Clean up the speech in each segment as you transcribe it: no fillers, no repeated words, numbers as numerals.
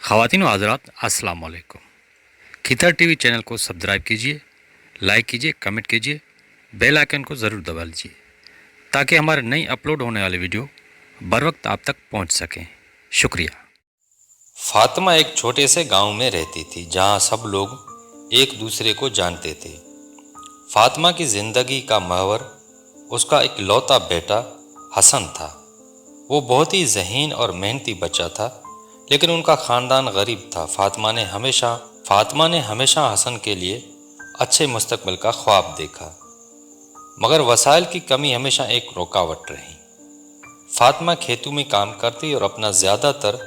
ख़वातीन व हज़रात अस्सलाम वालेकुम। खितर टीवी चैनल को सब्सक्राइब कीजिए, लाइक कीजिए, कमेंट कीजिए, बेल आइकन को ज़रूर दबा लीजिए ताकि हमारे नई अपलोड होने वाले वीडियो बर वक्त आप तक पहुंच सकें। शुक्रिया। फातिमा एक छोटे से गांव में रहती थी जहां सब लोग एक दूसरे को जानते थे। फातिमा की जिंदगी का महवर उसका इकलौता बेटा हसन था। वो बहुत ही ज़हीन और मेहनती बच्चा था, लेकिन उनका ख़ानदान गरीब था। फातिमा ने हमेशा हसन के लिए अच्छे मुस्तकबिल का ख्वाब देखा, मगर वसाइल की कमी हमेशा एक रुकावट रही। फातिमा खेतों में काम करती और अपना ज़्यादातर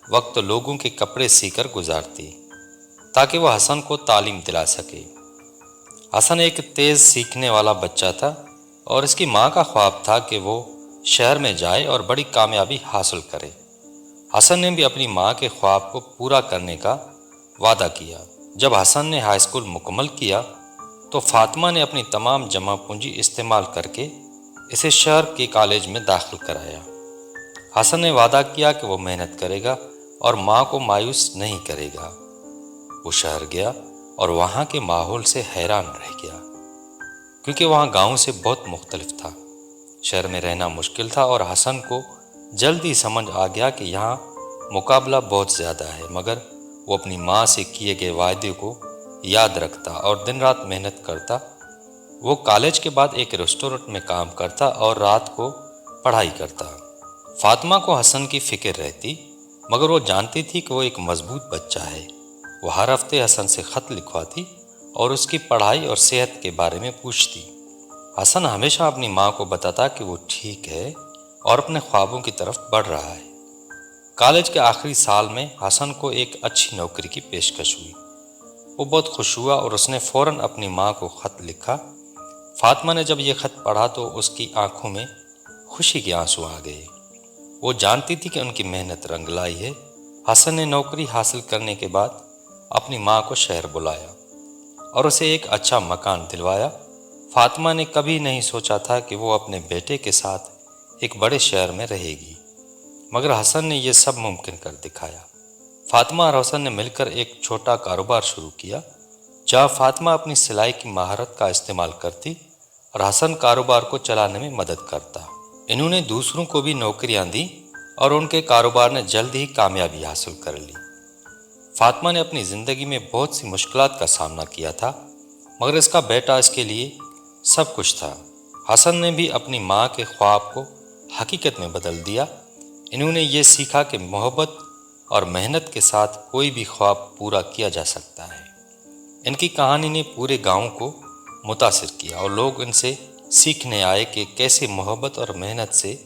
वक्त लोगों के कपड़े सीकर गुजारती ताकि वह हसन को तालीम दिला सके। हसन एक तेज़ सीखने वाला बच्चा था और इसकी माँ का ख्वाब था कि वो शहर में जाए और बड़ी कामयाबी हासिल करे। हसन ने भी अपनी माँ के ख्वाब को पूरा करने का वादा किया। जब हसन ने हाई स्कूल मुकम्मल किया तो फातिमा ने अपनी तमाम जमा पूंजी इस्तेमाल करके इसे शहर के कॉलेज में दाखिल कराया। हसन ने वादा किया कि वो मेहनत करेगा और माँ को मायूस नहीं करेगा। वो शहर गया और वहाँ के माहौल से हैरान रह गया, क्योंकि वहाँ गांव से बहुत मुख्तलिफ था। शहर में रहना मुश्किल था और हसन को जल्दी समझ आ गया कि यहाँ मुकाबला बहुत ज़्यादा है, मगर वो अपनी माँ से किए गए वायदे को याद रखता और दिन रात मेहनत करता। वो कॉलेज के बाद एक रेस्टोरेंट में काम करता और रात को पढ़ाई करता। फातिमा को हसन की फ़िक्र रहती, मगर वो जानती थी कि वो एक मजबूत बच्चा है। वो हर हफ्ते हसन से ख़त लिखवाती और उसकी पढ़ाई और सेहत के बारे में पूछती। हसन हमेशा अपनी माँ को बताता कि वो ठीक है और अपने ख्वाबों की तरफ बढ़ रहा है। कॉलेज के आखिरी साल में हसन को एक अच्छी नौकरी की पेशकश हुई। वो बहुत खुश हुआ और उसने फ़ौरन अपनी माँ को ख़त लिखा। फातिमा ने जब ये ख़त पढ़ा तो उसकी आंखों में खुशी के आंसू आ गए। वो जानती थी कि उनकी मेहनत रंग लाई है। हसन ने नौकरी हासिल करने के बाद अपनी माँ को शहर बुलाया और उसे एक अच्छा मकान दिलवाया। फातिमा ने कभी नहीं सोचा था कि वो अपने बेटे के साथ एक बड़े शहर में रहेगी, मगर हसन ने यह सब मुमकिन कर दिखाया। फातिमा और हसन ने मिलकर एक छोटा कारोबार शुरू किया, जहाँ फातिमा अपनी सिलाई की महारत का इस्तेमाल करती और हसन कारोबार को चलाने में मदद करता। इन्होंने दूसरों को भी नौकरियां दी और उनके कारोबार ने जल्द ही कामयाबी हासिल कर ली। फातिमा ने अपनी ज़िंदगी में बहुत सी मुश्किलात का सामना किया था, मगर इसका बेटा इसके लिए सब कुछ था। हसन ने भी अपनी माँ के ख्वाब को हकीकत में बदल दिया। इन्होंने ये सीखा कि मोहब्बत और मेहनत के साथ कोई भी ख्वाब पूरा किया जा सकता है। इनकी कहानी ने पूरे गांव को मुतासिर किया और लोग इनसे सीखने आए कि कैसे मोहब्बत और मेहनत से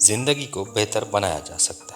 ज़िंदगी को बेहतर बनाया जा सकता है।